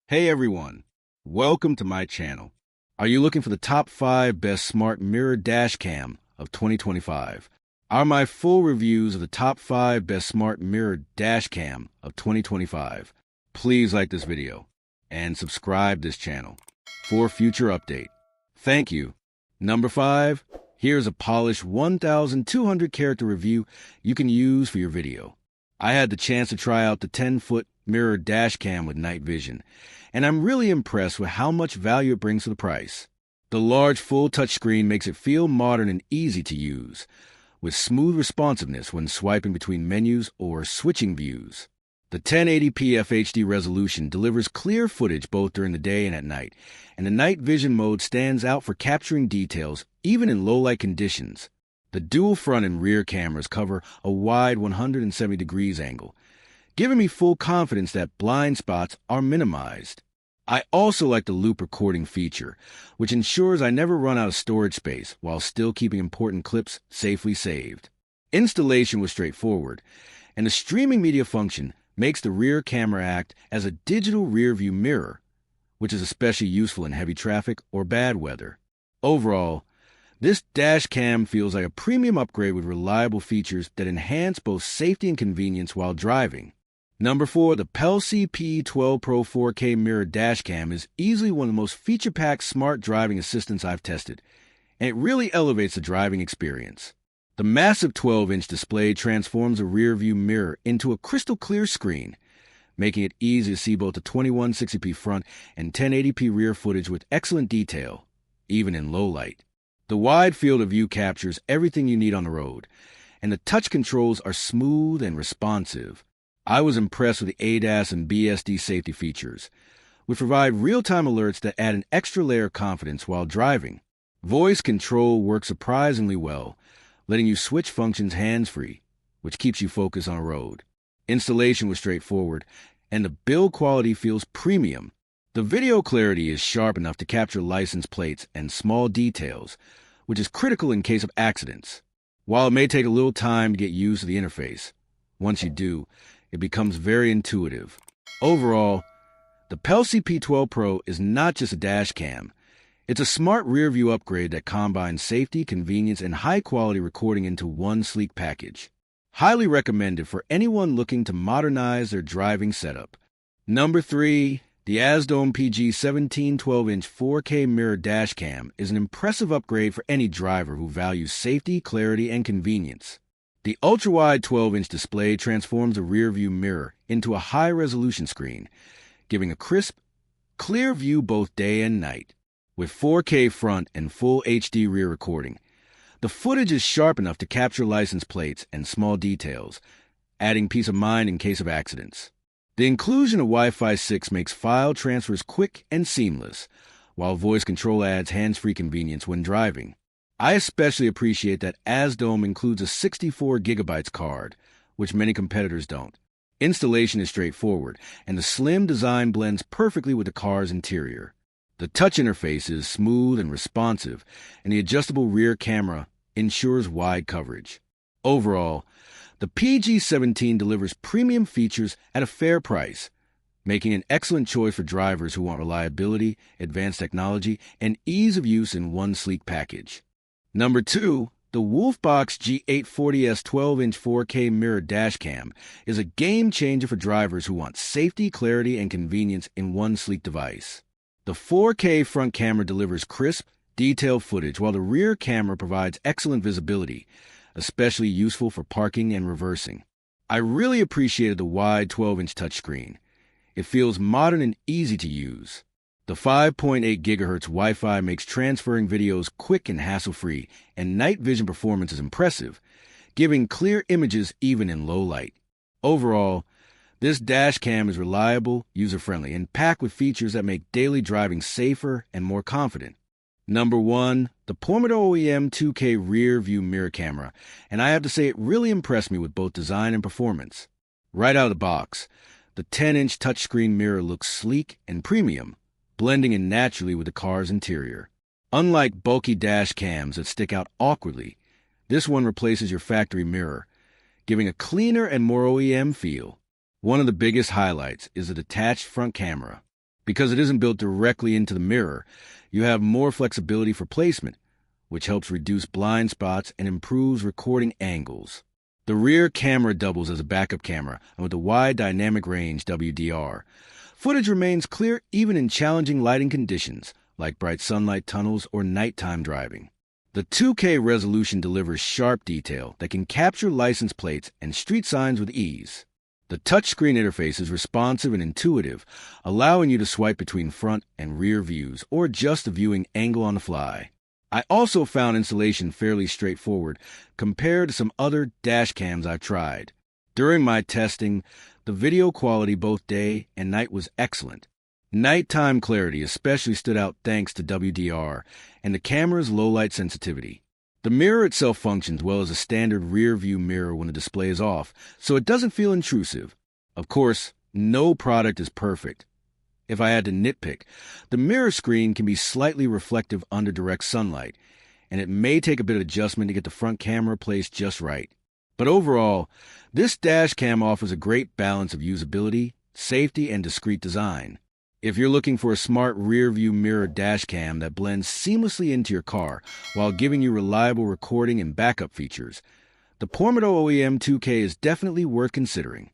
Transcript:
Hey everyone, welcome to my channel. Are you looking for the top 5 best smart mirror dash cam of 2025? Are my full reviews of the top 5 best smart mirror dash cam of 2025? Please like this video and subscribe this channel for future update. Thank you. Number 5, here's a polished 1,200 character review you can use for your video. I had the chance to try out the 10-foot mirror dash cam with night vision, and I'm really impressed with how much value it brings for the price. The large full touchscreen makes it feel modern and easy to use, with smooth responsiveness when swiping between menus or switching views. The 1080p FHD resolution delivers clear footage both during the day and at night, and the night vision mode stands out for capturing details even in low-light conditions. The dual front and rear cameras cover a wide 170 degrees angle, giving me full confidence that blind spots are minimized. I also like the loop recording feature, which ensures I never run out of storage space while still keeping important clips safely saved. Installation was straightforward, and the streaming media function makes the rear camera act as a digital rearview mirror, which is especially useful in heavy traffic or bad weather. Overall, this dash cam feels like a premium upgrade with reliable features that enhance both safety and convenience while driving. Number 4, the Pelsee P12 Pro 4K mirror dash cam is easily one of the most feature-packed smart driving assistants I've tested, and it really elevates the driving experience. The massive 12-inch display transforms a rear-view mirror into a crystal-clear screen, making it easy to see both the 2160p front and 1080p rear footage with excellent detail, even in low light. The wide field of view captures everything you need on the road, and the touch controls are smooth and responsive. I was impressed with the ADAS and BSD safety features, which provide real-time alerts that add an extra layer of confidence while driving. Voice control works surprisingly well, letting you switch functions hands-free, which keeps you focused on the road. Installation was straightforward, and the build quality feels premium. The video clarity is sharp enough to capture license plates and small details, which is critical in case of accidents. While it may take a little time to get used to the interface, once you do, it becomes very intuitive. Overall, the Pelsee P12 Pro is not just a dash cam. It's a smart rear-view upgrade that combines safety, convenience, and high-quality recording into one sleek package. Highly recommended for anyone looking to modernize their driving setup. Number 3, the AZDOME PG17 12-inch 4K mirror dash cam is an impressive upgrade for any driver who values safety, clarity, and convenience. The ultra-wide 12-inch display transforms a rear-view mirror into a high-resolution screen, giving a crisp, clear view both day and night. With 4K front and full HD rear recording, the footage is sharp enough to capture license plates and small details, adding peace of mind in case of accidents. The inclusion of Wi-Fi 6 makes file transfers quick and seamless, while voice control adds hands-free convenience when driving. I especially appreciate that AZDOME includes a 64 GB card, which many competitors don't. Installation is straightforward, and the slim design blends perfectly with the car's interior. The touch interface is smooth and responsive, and the adjustable rear camera ensures wide coverage. Overall, the PG17 delivers premium features at a fair price, making an excellent choice for drivers who want reliability, advanced technology, and ease of use in one sleek package. Number 2, the WOLFBOX G840S 12-inch 4K mirror dash cam is a game-changer for drivers who want safety, clarity, and convenience in one sleek device. The 4K front camera delivers crisp, detailed footage, while the rear camera provides excellent visibility, especially useful for parking and reversing. I really appreciated the wide 12-inch touchscreen. It feels modern and easy to use. The 5.8 GHz Wi-Fi makes transferring videos quick and hassle-free, and night vision performance is impressive, giving clear images even in low light. Overall, this dash cam is reliable, user-friendly, and packed with features that make daily driving safer and more confident. Number 1, the PORMIDO OEM 2K rear view mirror camera, and I have to say it really impressed me with both design and performance. Right out of the box, the 10-inch touchscreen mirror looks sleek and premium, blending in naturally with the car's interior. Unlike bulky dash cams that stick out awkwardly, this one replaces your factory mirror, giving a cleaner and more OEM feel. One of the biggest highlights is the detached front camera. Because it isn't built directly into the mirror, you have more flexibility for placement, which helps reduce blind spots and improves recording angles. The rear camera doubles as a backup camera, and with a wide dynamic range WDR, footage remains clear even in challenging lighting conditions, like bright sunlight tunnels or nighttime driving. The 2K resolution delivers sharp detail that can capture license plates and street signs with ease. The touchscreen interface is responsive and intuitive, allowing you to swipe between front and rear views or adjust the viewing angle on the fly. I also found installation fairly straightforward compared to some other dash cams I've tried. During my testing, the video quality both day and night was excellent. Nighttime clarity especially stood out thanks to WDR and the camera's low light sensitivity. The mirror itself functions well as a standard rear view mirror when the display is off, so it doesn't feel intrusive. Of course, no product is perfect. If I had to nitpick, the mirror screen can be slightly reflective under direct sunlight, and it may take a bit of adjustment to get the front camera placed just right. But overall, this dash cam offers a great balance of usability, safety, and discreet design. If you're looking for a smart rear-view mirror dash cam that blends seamlessly into your car while giving you reliable recording and backup features, the PORMIDO OEM 2K is definitely worth considering.